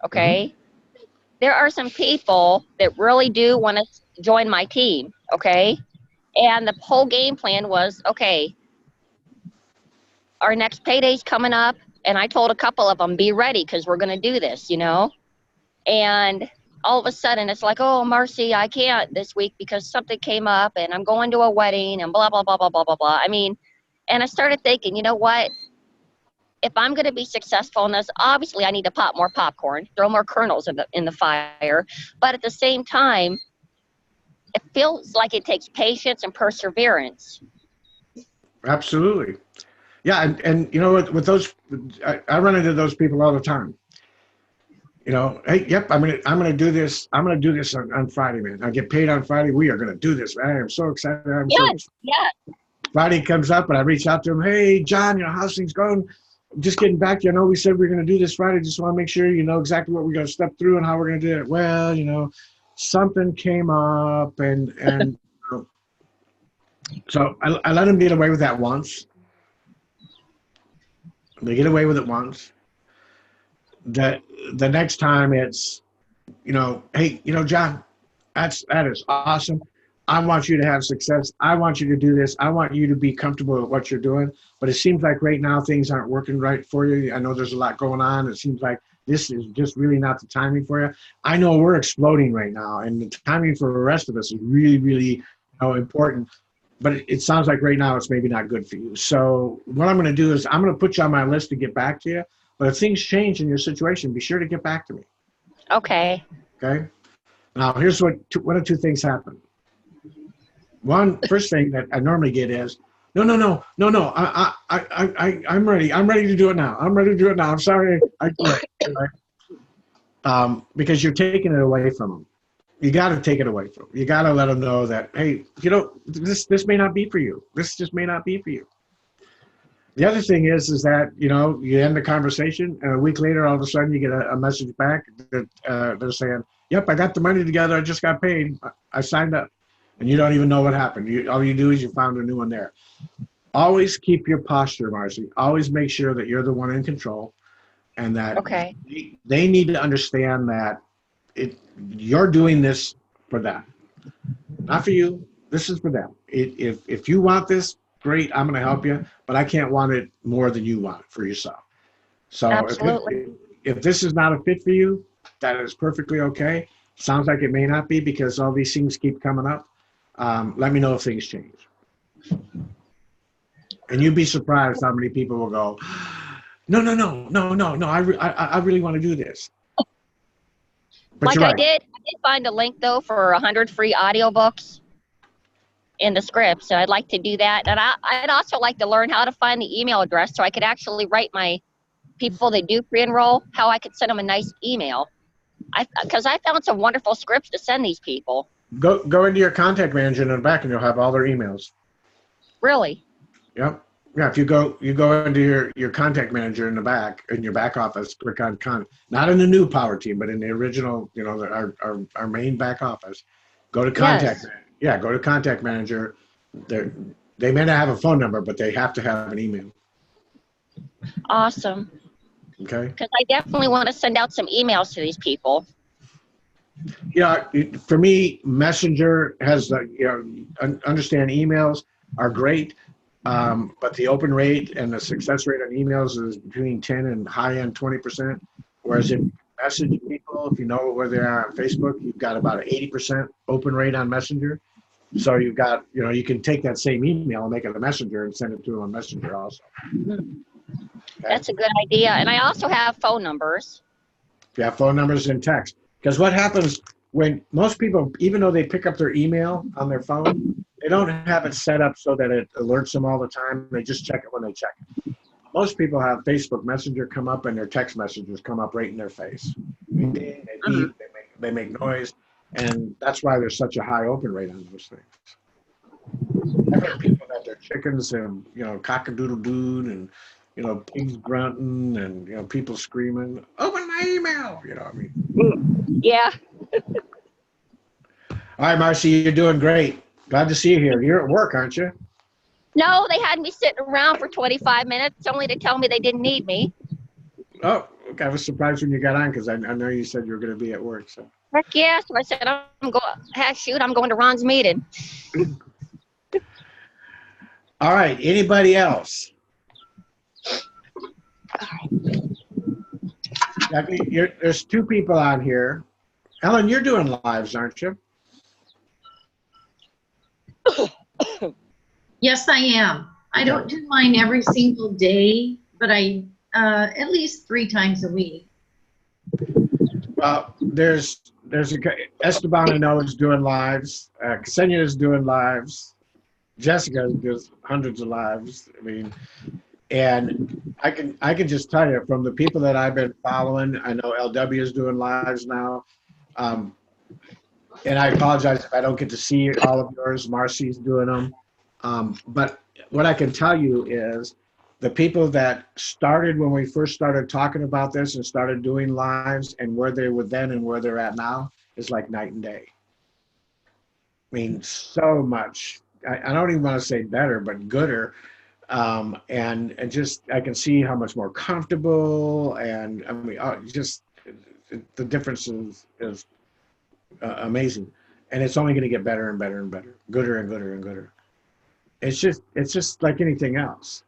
Okay. Mm-hmm. There are some people that really do want to join my team. Okay. And the whole game plan was, okay, our next payday's coming up. And I told a couple of them, be ready, because we're going to do this, you know? And all of a sudden it's like, oh, Marcy, I can't this week because something came up and I'm going to a wedding and blah, blah, blah, blah, blah, blah, blah. I mean, and I started thinking, you know what? If I'm going to be successful in this, obviously I need to pop more popcorn, throw more kernels in the fire. But at the same time, it feels like it takes patience and perseverance. Absolutely. Yeah. And you know, with those, I run into those people all the time. You know, hey, yep, I'm gonna do this. I'm gonna do this on Friday, man. I get paid on Friday. We are gonna do this, man. I am so excited. Yeah. Friday comes up and I reach out to him. Hey, John, you know, how's things going? I'm just getting back to you. I know we said we are gonna do this Friday. Just want to make sure you know exactly what we're gonna step through and how we're gonna do it. Well, you know, something came up and so I let him get away with that once. They get away with it once. the next time it's, hey, John, that is awesome. I want you to have success. I want you to do this. I want you to be comfortable with what you're doing. But it seems like right now things aren't working right for you. I know there's a lot going on. It seems like this is just really not the timing for you. I know we're exploding right now, and the timing for the rest of us is really, really important. But it sounds like right now it's maybe not good for you. So what I'm going to do is I'm going to put you on my list to get back to you. But if things change in your situation, be sure to get back to me. Okay. Okay. Now here's what of two things happen. First thing that I normally get is, no. I'm ready. I'm ready to do it now. I'm ready to do it now. I'm sorry. I do it. Because you're taking it away from them. You got to take it away from them. You got to let them know that, hey, this may not be for you. This just may not be for you. The other thing is that, you end the conversation, and a week later, all of a sudden you get a message back that they're saying, yep, I got the money together. I just got paid. I signed up. And you don't even know what happened. All you do is you found a new one there. Always keep your posture, Marcy. Always make sure that you're the one in control, and that they need to understand that you're doing this for them, not for you. This is for them. If you want this, great. I'm going to help you, but I can't want it more than you want it for yourself. So if this is not a fit for you, that is perfectly okay. Sounds like it may not be because all these things keep coming up. Let me know if things change. And you'd be surprised how many people will go, no. I really want to do this. But like I did find a link though for 100 free audiobooks in the script. So I'd like to do that. And I'd also like to learn how to find the email address so I could actually write my people that do pre-enroll, how I could send them a nice email. Because I found some wonderful scripts to send these people. Go into your contact manager in the back, and you'll have all their emails. Really? Yep. Yeah. If you go into your contact manager in the back, in your back office, click on not in the new Power Team, but in the original, our main back office. Go to contact. Yes. Yeah. Go to contact manager. They may not have a phone number, but they have to have an email. Awesome. Okay. Because I definitely want to send out some emails to these people. Yeah, for me, Messenger has understand emails are great, but the open rate and the success rate on emails is between 10 and high end 20%. Whereas if you message people, if you know where they are on Facebook, you've got about an 80% open rate on Messenger. So you've got, you can take that same email and make it a Messenger and send it to them on Messenger also. Okay. That's a good idea. And I also have phone numbers. Yeah, phone numbers and text. Because what happens when most people, even though they pick up their email on their phone, they don't have it set up so that it alerts them all the time. They just check it when they check it. Most people have Facebook Messenger come up and their text messages come up right in their face. They beep, they make noise, and that's why there's such a high open rate on those things. I've heard people that their chickens and, cock-a-doodle-doo and, pigs grunting and, people screaming, open my email, Yeah. All right, Marcy, you're doing great. Glad to see you here. You're at work, aren't you? No, they had me sitting around for 25 minutes only to tell me they didn't need me. Oh, okay. I was surprised when you got on because I know you said you were going to be at work. So. Heck yeah. So I said, I'm going to Ron's meeting. All right. Anybody else? There's two people on here. Ellen, you're doing lives, aren't you? Yes, I am. I don't do mine every single day, but I at least 3 times a week. Well, there's Esteban I know is doing lives. Ksenia is doing lives. Jessica does hundreds of lives. And I can just tell you from the people that I've been following, I know LW is doing lives now. And I apologize if I don't get to see all of yours. Marcy's doing them. But what I can tell you is the people that started when we first started talking about this and started doing lives and where they were then and where they're at now is like night and day. So much. I don't even want to say better, but gooder. And just I can see how much more comfortable, and I mean, just the difference is amazing, and it's only going to get better and better and better, gooder and gooder and gooder. It's just like anything else.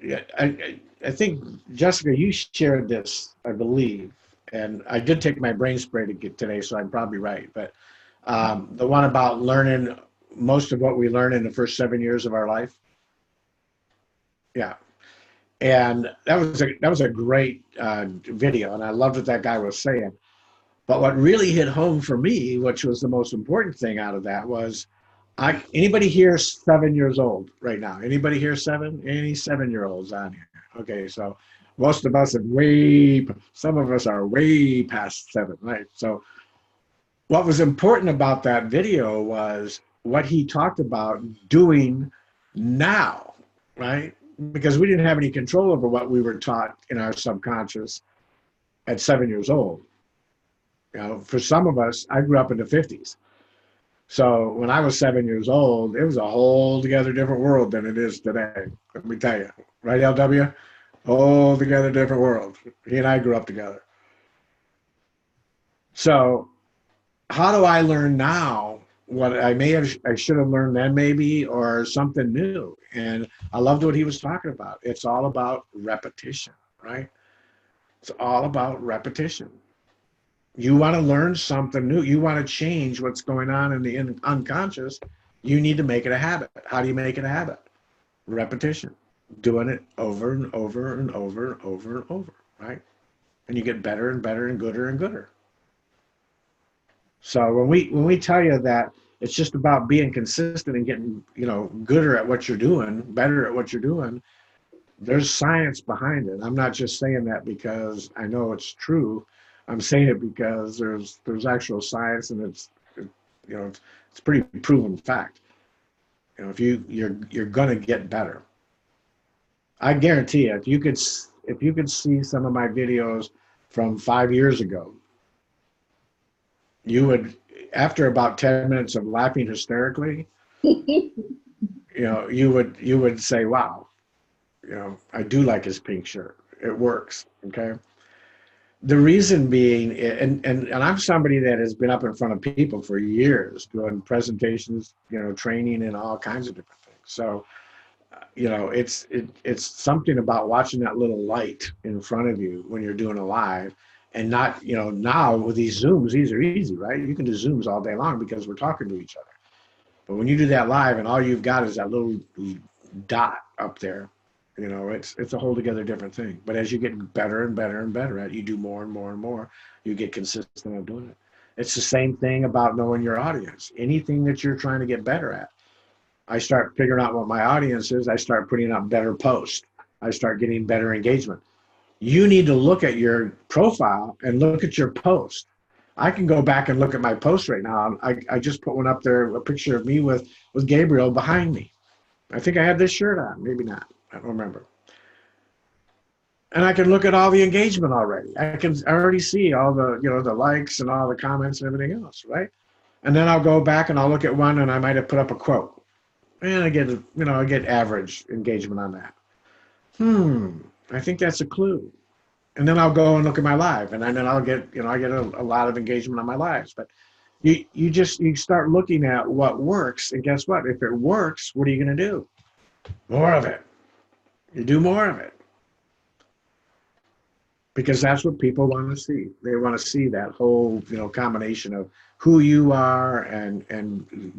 Yeah, I think, Jessica, you shared this, I believe, and I did take my brain spray to get today, so I'm probably right. But the one about learning most of what we learn in the first 7 years of our life. Yeah, and that was a great video, and I loved what that guy was saying. But what really hit home for me, which was the most important thing out of that, was anybody here 7 years old right now? Anybody here seven? Any 7-year-olds on here? Okay, so most of us some of us are way past 7, right? So what was important about that video was what he talked about doing now, right? Because we didn't have any control over what we were taught in our subconscious at 7 years old. You know, for some of us, I grew up in the 50s. So when I was 7 years old, it was a whole together different world than it is today. Let me tell you, right, LW? Whole together different world. He and I grew up together. So how do I learn now what I should have learned then maybe, or something new? And I loved what he was talking about. It's all about repetition, right? It's all about repetition. You want to learn something new. You want to change what's going on in the unconscious. You need to make it a habit. How do you make it a habit? Repetition. Doing it over and over and over and over and over, right? And you get better and better and gooder and gooder. So when we tell you that it's just about being consistent and getting, gooder at what you're doing, better at what you're doing, there's science behind it. I'm not just saying that because I know it's true. I'm saying it because there's actual science, and it's pretty proven fact. If you're gonna get better. I guarantee you, if you could see some of my videos from 5 years ago, you would, after about 10 minutes of laughing hysterically, you would say, wow, I do like his pink shirt. It works. Okay. The reason being, and I'm somebody that has been up in front of people for years doing presentations, training and all kinds of different things. So, it's something about watching that little light in front of you when you're doing a live, and not, now with these Zooms, these are easy, right? You can do Zooms all day long because we're talking to each other. But when you do that live and all you've got is that little dot up there, it's a whole together different thing. But as you get better and better and better at it, you do more and more and more, you get consistent at doing it. It's the same thing about knowing your audience. Anything that you're trying to get better at, I start figuring out what my audience is. I start putting up better posts. I start getting better engagement. You need to look at your profile and look at your post. I can go back and look at my post right now. I just put one up there, a picture of me with Gabriel behind me. I think I had this shirt on, maybe not. I don't remember. And I can look at all the engagement already. I already see all the, the likes and all the comments and everything else, right? And then I'll go back and I'll look at one and I might have put up a quote. And I get average engagement on that. I think that's a clue. And then I'll go and look at my live, and then I'll get, I get a lot of engagement on my lives. But you start looking at what works, and guess what? If it works, what are you going to do? More of it. You do more of it. Because that's what people want to see. They want to see that whole, combination of who you are and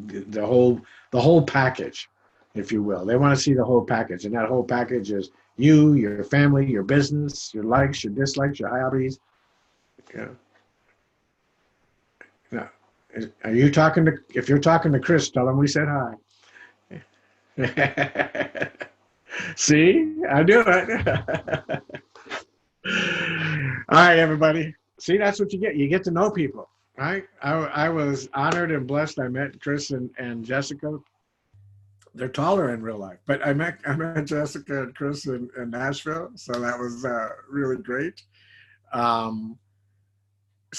the whole package, if you will. They want to see the whole package, and that whole package is you, your family, your business, your likes, your dislikes, your hobbies. Are you talking to? If you're talking to Chris, tell him we said hi. See, I do it. All right, everybody. See, that's what you get. You get to know people, right? I was honored and blessed. I met Chris and Jessica. They're taller in real life, but I met Jessica and Chris in Nashville, so that was really great. Some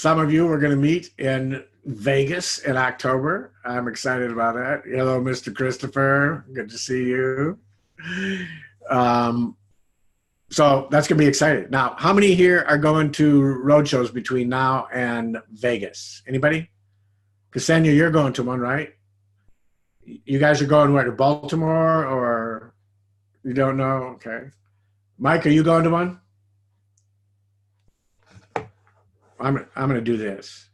of you are going to meet in Vegas in October. I'm excited about that. Hello, Mr. Christopher. Good to see you. So that's going to be exciting. Now, how many here are going to road shows between now and Vegas? Anybody? Ksenia, you're going to one, right? You guys are going where, to Baltimore, or you don't know? Okay. Mike, are you going to one? I'm going to do this.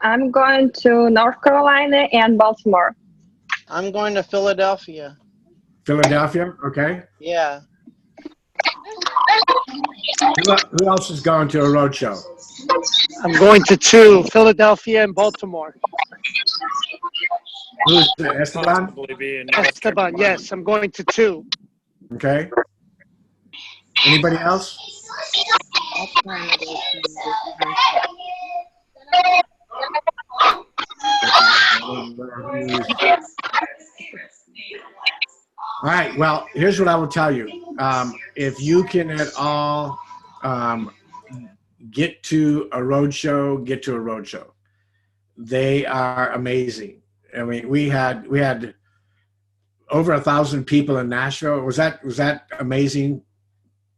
I'm going to North Carolina and Baltimore. I'm going to Philadelphia. Philadelphia? Okay. Yeah. Who else is going to a road show? I'm going to two, Philadelphia and Baltimore. Who's Esteban? Possibly be in Esteban, yes, I'm going to two. Okay. Anybody else? All right. Well, here's what I will tell you. If you can at all get to a road show, get to a road show. They are amazing. I mean, we had over 1,000 people in Nashville. Was that amazing,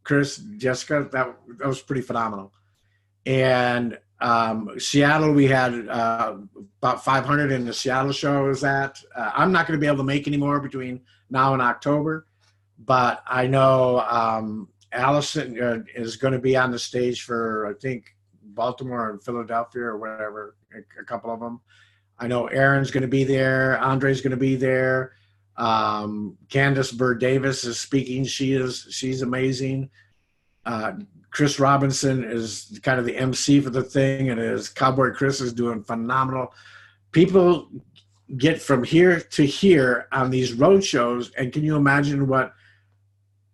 Chris, Jessica? That was pretty phenomenal. And Seattle, we had about 500 in the Seattle show. Was that? I'm not going to be able to make any more between now and October, but I know Allison is going to be on the stage for, I think, Baltimore and Philadelphia or whatever, a couple of them. I know Aaron's going to be there. Andre's going to be there. Candace Bird Davis is speaking. She's amazing. Chris Robinson is kind of the MC for the thing, and is Cowboy Chris is doing phenomenal. People get from here to here on these road shows, and can you imagine what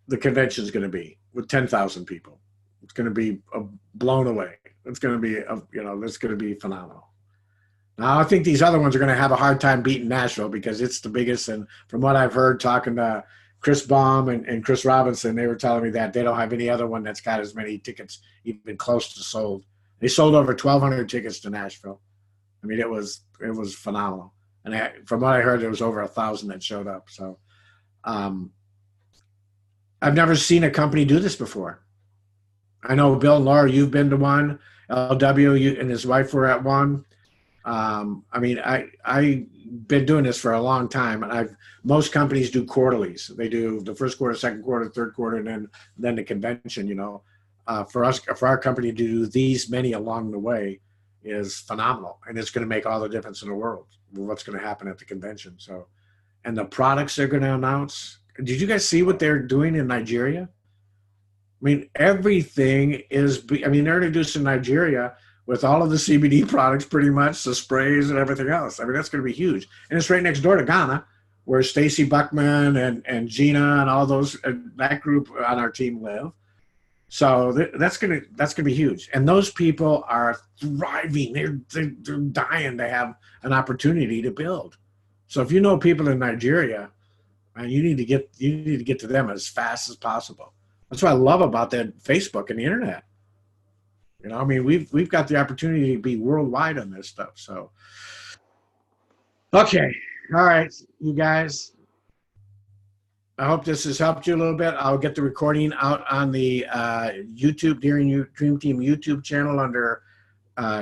the convention is going to be with 10,000 people? It's going to be blown away. It's going to be, it's going to be phenomenal. Now, I think these other ones are going to have a hard time beating Nashville because it's the biggest. And from what I've heard talking to Chris Baum and Chris Robinson, they were telling me that they don't have any other one that's got as many tickets even close to sold. They sold over 1,200 tickets to Nashville. I mean, it was phenomenal. And from what I heard, there was over 1,000 that showed up. So I've never seen a company do this before. I know, Bill and Laura, you've been to one. LW, you and his wife were at one. I mean, I've been doing this for a long time, and most companies do quarterlies. They do the first quarter, second quarter, third quarter, and then the convention. For our company to do these many along the way is phenomenal, and it's going to make all the difference in the world with what's going to happen at the convention. So, and the products they're going to announce. Did you guys see what they're doing in Nigeria? I mean, everything is. I mean, they're introducing Nigeria with all of the CBD products, pretty much, the sprays and everything else. I mean, that's going to be huge. And it's right next door to Ghana, where Stacy Buckman and Gina and all those, that group on our team live. So that's going to be huge. And those people are thriving. They're dying to have an opportunity to build. So if you know people in Nigeria, man, you need to get to them as fast as possible. That's what I love about that Facebook and the internet. I mean, we've got the opportunity to be worldwide on this stuff. So, okay. All right, you guys. I hope this has helped you a little bit. I'll get the recording out on the YouTube, Dream Team YouTube channel under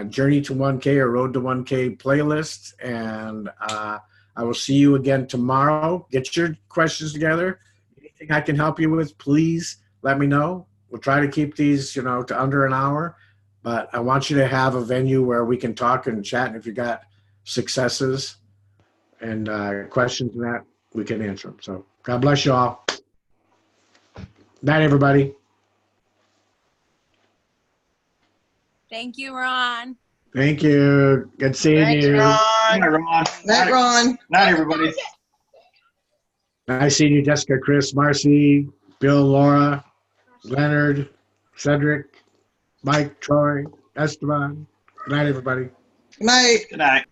Journey to 1K or Road to 1K playlist. And I will see you again tomorrow. Get your questions together. Anything I can help you with, please let me know. We'll try to keep these, to under an hour. But I want you to have a venue where we can talk and chat. And if you got successes and questions and that, we can answer them. So God bless you all. Night, everybody. Thank you, Ron. Thank you. Good seeing you. Night, Ron. Night, Ron. Night, everybody. Nice seeing you, Jessica, Chris, Marcy, Bill, Laura, Leonard, Cedric, Mike, Troy, Esteban. Good night, everybody. Good night. Good night.